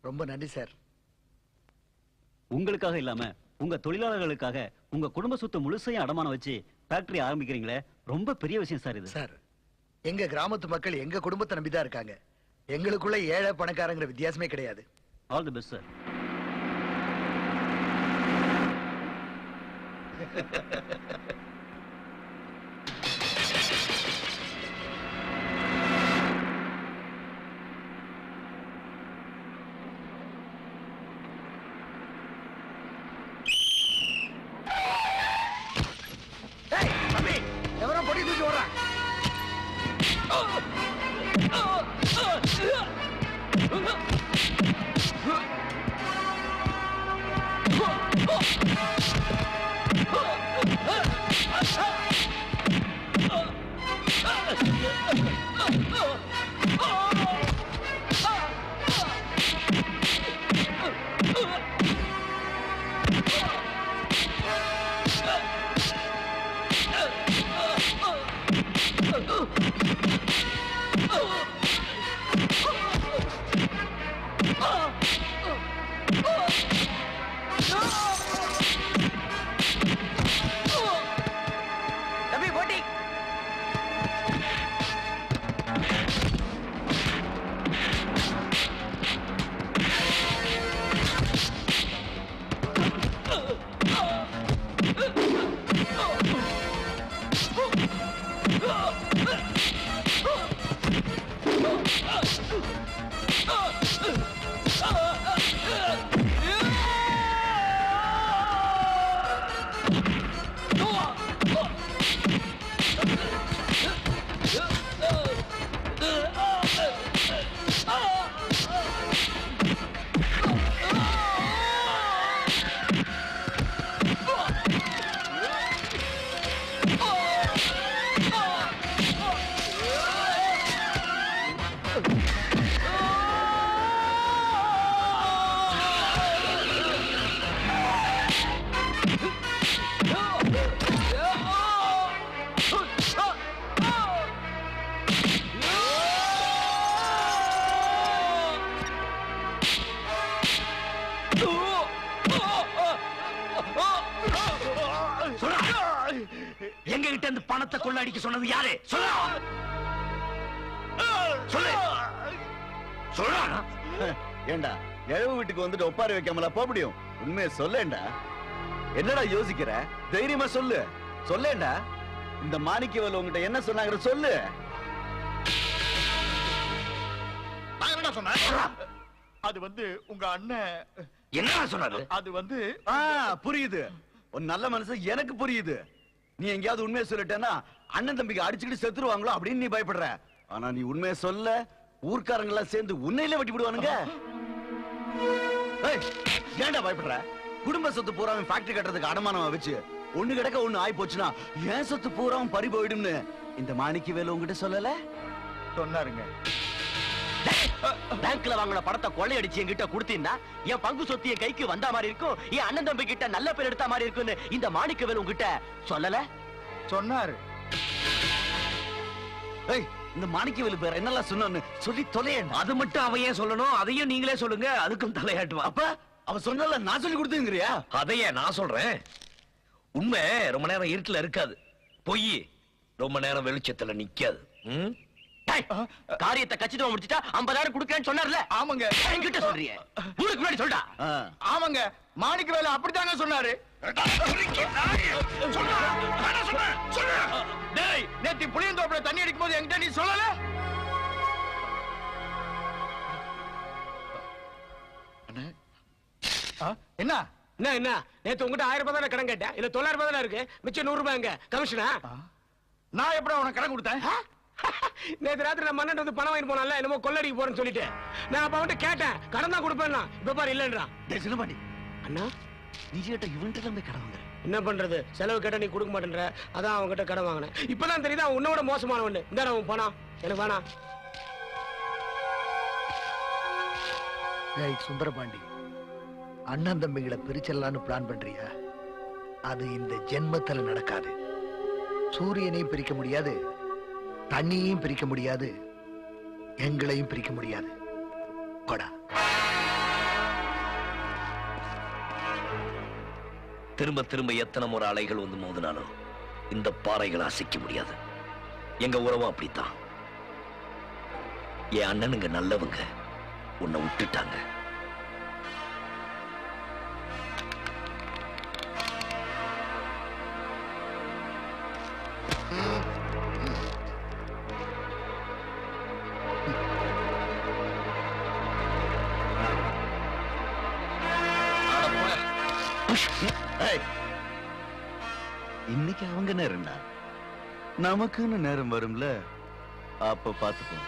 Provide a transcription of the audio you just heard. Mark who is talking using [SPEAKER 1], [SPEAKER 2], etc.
[SPEAKER 1] ரொம்ப நன்றி சார்.
[SPEAKER 2] உங்களுக்காக இல்லாம உங்க தொழிலாளர்களுக்காக உங்க குடும்ப சொத்து முழுசையும் அடமானம் வச்சு ஃபேக்டரி ஆரம்பிக்கிறீங்களே, ரொம்ப பெரிய விஷயம் சார் இது.
[SPEAKER 1] சார், எங்க கிராமத்து மக்கள் எங்க குடும்பத்தை நம்பிதான் இருக்காங்க. எங்களுக்குள்ள ஏழை பணக்காரங்கிற வித்தியாசமே கிடையாது.
[SPEAKER 2] All the best sir.
[SPEAKER 1] எவரோ பொடி தூக்கி ஓடுறான்.
[SPEAKER 3] எங்க கிட்ட இருந்து பணத்தை கொள்ளடிக்க சொன்னது யாரு? சொல்லு சொல்லு சொல்லு.
[SPEAKER 4] ஏண்டா எழுவு வீட்டுக்கு வந்துட்டு ஒப்பாரி வைக்காமல போக முடியும்? உண்மையை சொல்லேண்டா. என்னடா யோசிக்கிற? தைரியமா சொல்லு. சொல்லேண்டா. இந்த மாணிக்கவேல் உங்ககிட்ட என்ன சொன்னாங்க சொல்லு.
[SPEAKER 3] நான் என்ன சொன்னேன்?
[SPEAKER 5] அது வந்து உங்க அண்ணன்
[SPEAKER 3] என்ன சொன்னாரு?
[SPEAKER 5] அது வந்து
[SPEAKER 4] புரியுது. ஒரு நல்ல மனசு எனக்கு புரியுது. நீ எங்கயாவது உண்மையை சொல்லிட்டேன்னா அண்ணன் தம்பிக்கு அடிச்சுக்கிட்டு செத்துருவாங்களோ அப்படின்னு நீ பயப்படுற. ஆனா நீ உண்மையை சொல்ல ஊர்க்காரங்க எல்லாம் சேர்ந்து உன்னையில வெட்டி விடுவானுங்க. ஏன்டா பயப்படுற? குடும்ப சொத்து பூராவும் ஃபேக்டரி கட்டுறதுக்கு அடமானமா வச்சு ஒண்ணு கிடக்க ஒண்ணு ஆயி போச்சுன்னா ஏன் சொத்து பூராவும் பறி போயிடும்னு இந்த மாணிக்கவேல் உங்ககிட்ட சொல்லல?
[SPEAKER 5] சொன்னாருங்க.
[SPEAKER 3] பேங்க்ல வாங்கின பணத்தை கொள்ளையடிச்சு என்கிட்ட கொடுத்தீங்கன்னா என் பங்கு சொத்து என் கைக்கு வந்த மாதிரி இருக்கும், என் அண்ணன் தம்பி கிட்ட நல்ல பேர் எடுத்த மாதிரி இருக்குன்னு இந்த மாணிக்கவேல் உங்ககிட்ட சொல்லல?
[SPEAKER 5] சொன்னாரு.
[SPEAKER 4] இந்த மாணிக்கவேல் பேர் என்னெல்லாம் சொன்னு சொல்லி தொலையேன்.
[SPEAKER 3] அது மட்டும் அவன் ஏன் சொல்லணும்? அதையும் நீங்களே சொல்லுங்க. அதுக்கும் தலையாட்டுவா.
[SPEAKER 4] அப்ப அவ சொன்னல நான் சொல்லி கொடுத்துங்கிறியா?
[SPEAKER 3] அதையே நான் சொல்றேன். உண்மை ரொம்ப நேரம் இருட்டுல இருக்காது, பொய் ரொம்ப நேரம் வெளிச்சத்துல நிக்காது. காரியத்தை கச்சிதமா முடிச்சிட்டா 50,000 கொடுக்கறேன்னு சொன்னார்ல?
[SPEAKER 5] ஆமாங்க.
[SPEAKER 3] என்கிட்ட சொல்றீங்க? ஊருக்கு முன்னாடி சொல்டா.
[SPEAKER 5] ஆமாங்க, மாணிக்கவேல் அப்படித்தாங்க சொன்னாரு. நேத்து புளியந்தோப்புல தண்ணி அடிக்கும் போது என்கிட்ட நீ சொல்லல? என்ன
[SPEAKER 6] என்ன என்ன நேத்து உங்ககிட்ட 1000 ரூபாய் தானே கடன் கேட்டேன், இல்ல 900 ரூபாய் தானே இருக்கு, மிச்சம் 100 ரூபாய் எங்க கமிஷனா?
[SPEAKER 5] நான் எப்படி உனக்கு கடன் கொடுத்தேன்?
[SPEAKER 6] நேத்து ராத்திரி நான் மன்னன் வந்து பணம் வாங்கி போனால என்னமோ கொள்ளடிக்கு போறேன்னு சொல்லிட்டு நான் அப்ப அவன்கிட்ட கேட்டேன், கடன் தான் கொடுப்பேன். இப்ப பாரு இல்லன்றான்.
[SPEAKER 3] அண்ணா நீ கிட்ட இவன்கிட்ட போய் கடன் வாங்குற.
[SPEAKER 6] என்ன பண்றது, செலவு கேட்ட நீ கொடுக்க மாட்டேன்ற, அதான் அவங்க கிட்ட கடன் வாங்கினேன். இப்பதான் தெரியுது அவன் உன்னோட மோசமானவன். இந்த அவன் பணம் எனக்கு வேணாம்.
[SPEAKER 1] சுந்தரபாண்டி, அண்ணன் தம்பிகளை பிரிச்சலான்னு பிளான் பண்றியா? அது இந்த ஜென்மத்துல நடக்காது. சூரியனையும் பிரிக்க முடியாது, தண்ணியையும் பிரிக்க முடியாது, எங்களையும் பிரிக்க முடியாது. கொடா.
[SPEAKER 7] திரும்ப திரும்ப எத்தனை முறை அலைகள் வந்து மோதினாலும் இந்த பாறைகளை அசைக்க முடியாது. எங்க உறவும் அப்படித்தான். என் அண்ணனுங்க நல்லவங்க, உன்னை விட்டுட்டாங்க.
[SPEAKER 4] இன்னைக்கு அவங்க நேரம்டா, நமக்குன்னு நேரம் வரும்ல, அப்ப பாத்துப்போம்.